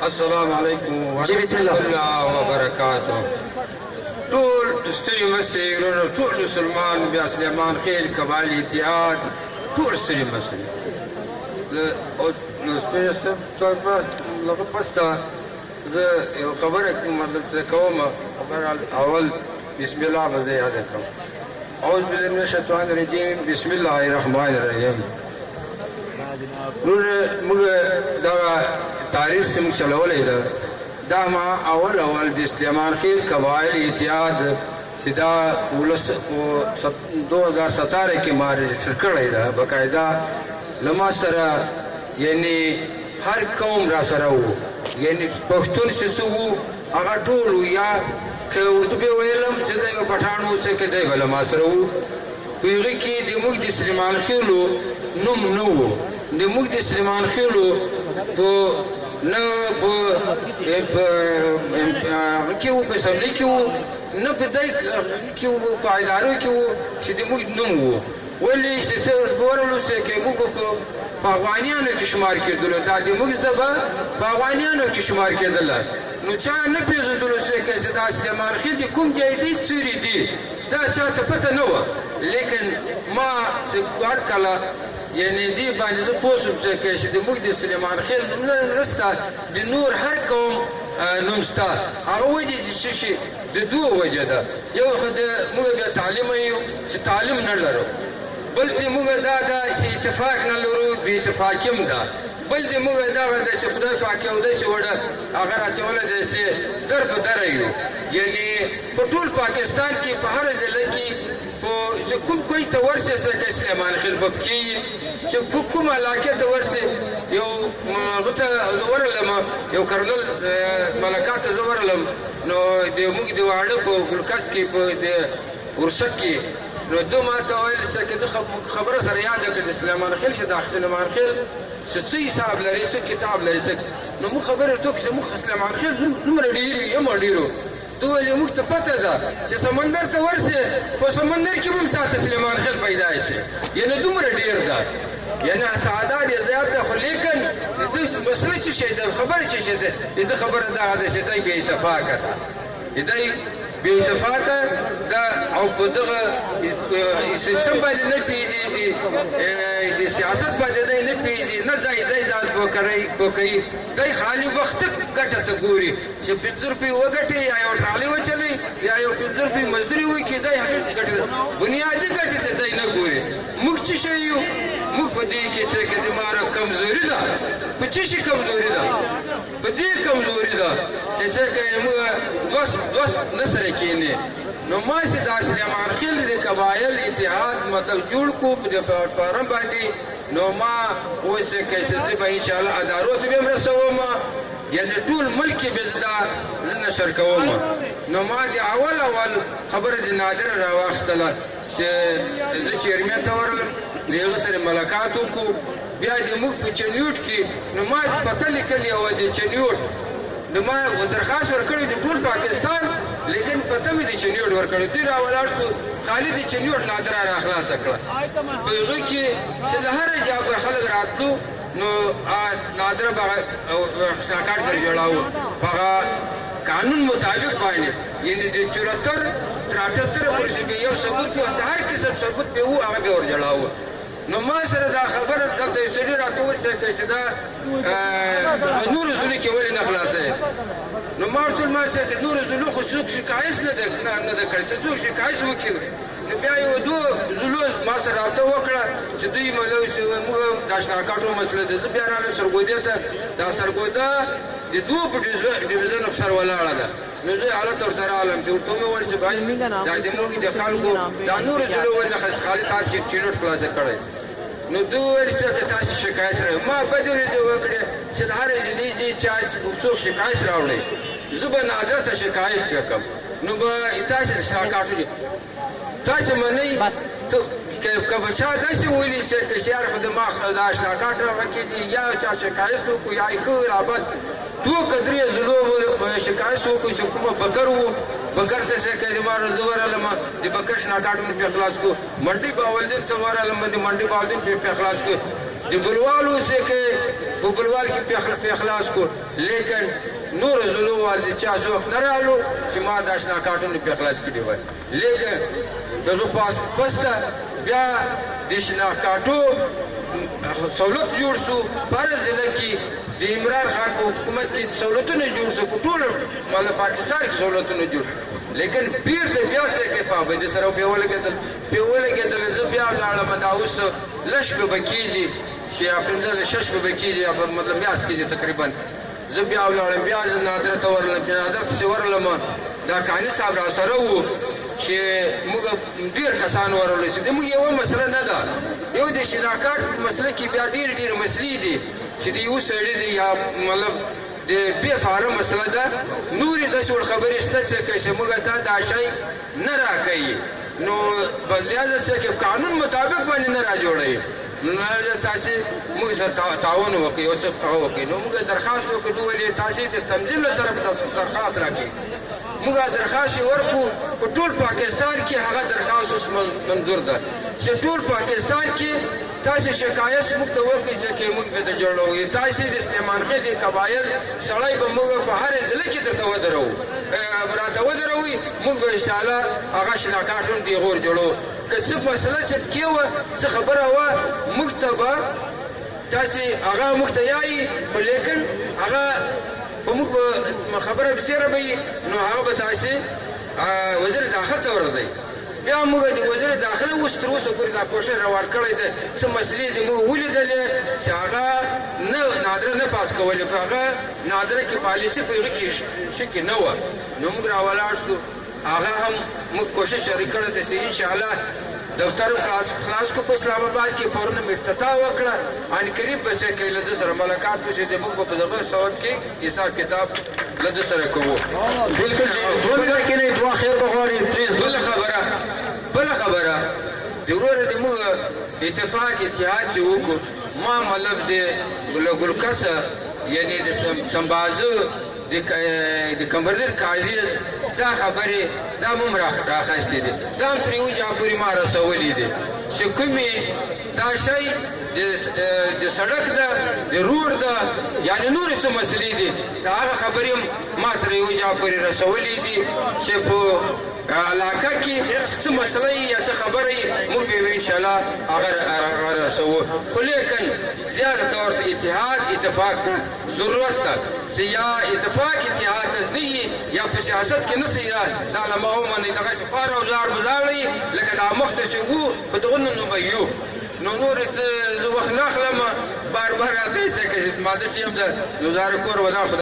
السلام علیکم جی بسم الله. ورحمۃ اللہ وبرکاتہ. ټول ستړي مسئ ورونو، ټول مسلمان بیا سلیمان خیل قبایل اتحاد ټول ستړي مسئ نو سپین صاحب لغه پسته زه یو خبره مطلب کوم. خبر اول بسم الله به زه یاده کوم. اعوذ بالله من الشیطان الرجیم بسم الله الرحمن الرحیم. نور موږ دا تاریخ سم چلولې ده. دا ما اول د سلیمان خیل قبایل اتحاد سیدا 2017 کې ما رجسټر کړی ده باقاعده. لما سره یعنی هر قوم را سره وو، یعنی پښتون چې څه وو هغه ټول وو، یا که اردو به ویلم چې دی به پټان اوسه که دی به له ما سره وو. په هغې کې د موږ د سلیمان خیلو نوم نه وو. د موږ د سلیمان خیلو په نه په هغه کې وو، په اسمبلي کې وو، نه په دی کې وو، په ادارو کې وو چې د موږ نوم وو. ولې چې ته ورلو سه کې موږ په افغانیانو کې شمار کېدلو، دا د موږ ژبه په افغانیانو کې شمار کېدله. نو چا نه پېژندلو چې دا سلیمان خیل د کوم ځای دی، څوري دی، دا چاته پته نه وه. لیکن ما چې هر کله یعنی دې باندې زه پوه شوم چې د موږ د سلیمان خیل نوم نشته، د نور هر قوم نوم شته. هغه وجې چې شي د دوه وجه ده. یو خو د موږ بیا تعلیم یو چې تعلیم نه لرو، بل دې موږ دا ده چې اتفاق نه لرو، بې اتفاقي هم ده. بل دې موږ دغه ده چې خدای پاک یو دی چې وړه هغه راچولی دی چې در په دره یو. یعنی په ټول پاکستان کې په هر ضلع کې چې کوم کوچ ته ورسې چې سلیمان خیل په پکې یي، چې کوم علاقې ته ورسې یو هغه ته زه ورغلم، یو کرنل ملکات ته زه ورغلم. نو د موږ د واړه په ګلکچ کې په د ورسک کې نو دو ما ته ویل چې د خبره سره یاده کړه د سلیمان خیل چې دا سلیمان خیل چې څه حساب لري، څه کتاب لري، نو موږ خبرې ورته وکړو چې موږ سلیمان خیل دومره ډېر یو یم ډېرو. ده ویل موږ ته پته ده چې سمندر ته ورسې په سمندر کې به هم ساته سلیمان خیل پیدا شي، یعنې دومره ډېر ده، یعنې تعداد یې زیات ده. خو لیکن د ده مسله څه شی ده، خبره څه شی ده، د ده خبره دغه ده چې دی بې اتفاقه ده، دی بې اتفاقه ده او په دغه سیستم باندې نه پوهېږي، د سیاست باندې دی نه پوهېږي، نه ځای دی ځان پوکوي. دی خالي وخته ګټه ته ګوري چې 5 روپۍ وګټي، یا یو ټرالي وچلوي، یا یو 5 روپۍ مزدوري وکړي. دی هغې ګټې بنیادي ګټې ته دی نه ګوري. موږ څه شی یو؟ موږ په دې کې چې د ماره کمزوري ده. په څه شي کمزوري ده؟ په دې کمزوري ده چې موږ دوه نه سره کښېنې. نو ما چې دا سلیمان خیل د قبایل اتحاد مطلب جوړ کړو په دې پلاتفارم باندې. نو ما اوس که زه به انشاءالله ادارو ته به هم رسوم، یعنې ټول ملک کې به زه نشر کوم. نو ما د اول خبره د نادره راواخیستله چې زه چیرمین ته ورغلم، د هغه سره ملاقات وکړو. بیا د موږ په چنیوټ کې نو ما پته لیکلې وه د چنیوټ. نو ما درخواست ورکړی د ټول پاکستان، لیکن پته مې د چنیوټ ورکړی. دوی راولاړ شو، خالي د چنیوټ نادره راخلاصه کړه. په هغه کې چې د هره جا به خلک راتلو، نو نادره به شناکاټ پر جوړاوه په هغه قانون مطابق باندې، یعنې د 74 تر 78 پورې چې به یو ثبوت وي، هر قسم ثبوت به وو هغه به ور جوړاوه. نو ما سره دا خبره دلته یو سړي راته وویل چې دا نورو ضلعو کې ولې نه خلاصه یې؟ نو ما ورته ویل ما چې نورو ضلعو خو څوک شکایت نه ده کړی، چې څوک شکایت وکړي. نو بیا یو دوه ضلعو ما سره رابطه وکړه چې دوی مطلب چې موږ دا شناکاټو مسله ده. زه بیا رالم سرګودې ته. دا سرګوده د دوه په ډیویژن افسر ولاړه ده. نو زه حالت ورته راغلم چې ورته مې وویل چې بھائی دا د موږ د خلکو دا نورو ضلعو ولې خالي تاسو چینوټ خلاصه کړی. نو دوی ویل چې تاسو شکایت راوړئ. ما بدې ورځې وکړې چې د هرې ضلعې چې چا څوک شکایت راوړئ، زه به نادره ته شکایت کړم. نو به تاسو شناکاټو تاسو منئ. که به چا داسې ویلي چې یار خو د ما دا شناکاټ راغکې دي، یا چا شکایت وکړو، یا یې ښه یا بد، دوه که درې ضلعو شکایت وکړو چې کومه بکر وو، بکر ته چې که د ما زه ورغلم د بکر شناکاټ مې پرې خلاص کړو. منډۍ باولدین ته ورغلم، د منډۍ باولدین پرې خلاص کړو. د بلوالو چې که په بلوال کې په اخلاص کو لیکن نور زلو والدي چا ذوق نه رالو چې ما د اشنا کارټونه په اخلاص کړي وای لیکن دغه پاس پسته بیا د اشنا کارټو سہولت جوړ شو پر ضلع کې د عمران خان په حکومت کې سہولتونه جوړ شو په ټول مال پاکستان کې سہولتونه جوړ لیکن پیر ته بیا څه کې پابندي سره په ولګېدل زه بیا لاړم دا اوس لش په بکیږي چې اپریل شش په بکیږي مطلب میاس کېږي تقریبا زه بیا ولاړم بیا زه نادره ته ورغلم نادره ته چې ورغلم دا کاني صاحب را سره وو چې موږ ډېر کسان ورغلو چې موږ یوه مسله نه ده یو د شراکت مسله کې بیا ډېرې مسلې دي چې د یو سړي دی یا مطلب د بې فاره مسله ده نورې داسې ور خبرې شته چې موږ ته دا شی نه راکوي نو بدلیازه څه کې قانون مطابق باندې نه را جوړوي نو تاسې موږ سره تعاون وکړئ او څه هغه وکړئ نو موږ درخواست وکړو ولې تاسې د تنظیم له طرف درخواست راکړئ موږ درخواست ورکړو په ټول پاکستان کې هغه درخواست اوس منظور ده چې ټول پاکستان کې تاسې شکایت موږ ته وکړئ چې موږ به د جوړوو تاسې د سلیمان خېل د قبایل سړی به موږ په هر ضلع کې درته ودروو راته ودروئ موږ به انشاءالله هغه شناکاټونه د غور جوړوو که څه مسله چې کې وه څه خبره وه موږ ته به تاسې هغه موږ ته یایي خو لیکن هغه په موږ به خبره بسیره به وي نو هغه به تاسې وزیر داخل ته ورغلی بیا موږ د وزیر داخله اوس تر اوسه پورې دا کوشش روان کړی دی څه مسلې دي موږ ولیدلې چې هغه نه نادره نه پاس کولې په هغه نادره کې پالیسي په هغه کې ښه کې نه وه نو موږ راولاړ شو هغه هم موږ کوشش جاري کړی دی چې انشاءالله دفتر خلاص کو په اسلام آباد کې فورن افتتاح وکړه ان قریب به چې کله د سره ملاقات وشي د موږ په دغه صوت کې حساب کتاب لږ سره کوو بالکل چې دوه منټه کې نه دعا خیر بغواړي پلیز بل خبره د ورور د موږ اتفاق اتحاد چې وکړو ما مطلب د ګلکسه یعنی د سمبازو د کمبردر قاضي دا خبرې دا هم راخیستې دي دا هم تر یو جا پورې ما رسولي دي چې کومې دا شی د سړک ده د روډ ده یعنې نورې څه مسلې دي دا هغه خبرې هم ما تر یو جا پورې رسولي دي چې په علاقه کې څه مسله یا څه خبره یي موږ به انشاءالله هغه رسوو خو لیکن زیاده طور ته اتحاد اتفاق ته ضرورت ده چې یا اتفاق اتحاد ته نه یا په سیاست کې نه سي دا علما ومني دغه فار او زار بزاړي لکه دا مخته چې وو په دغه نو بيو نو نور زه وخت نه اخلم بار راته چې ما د ټیم د نظر کور ولا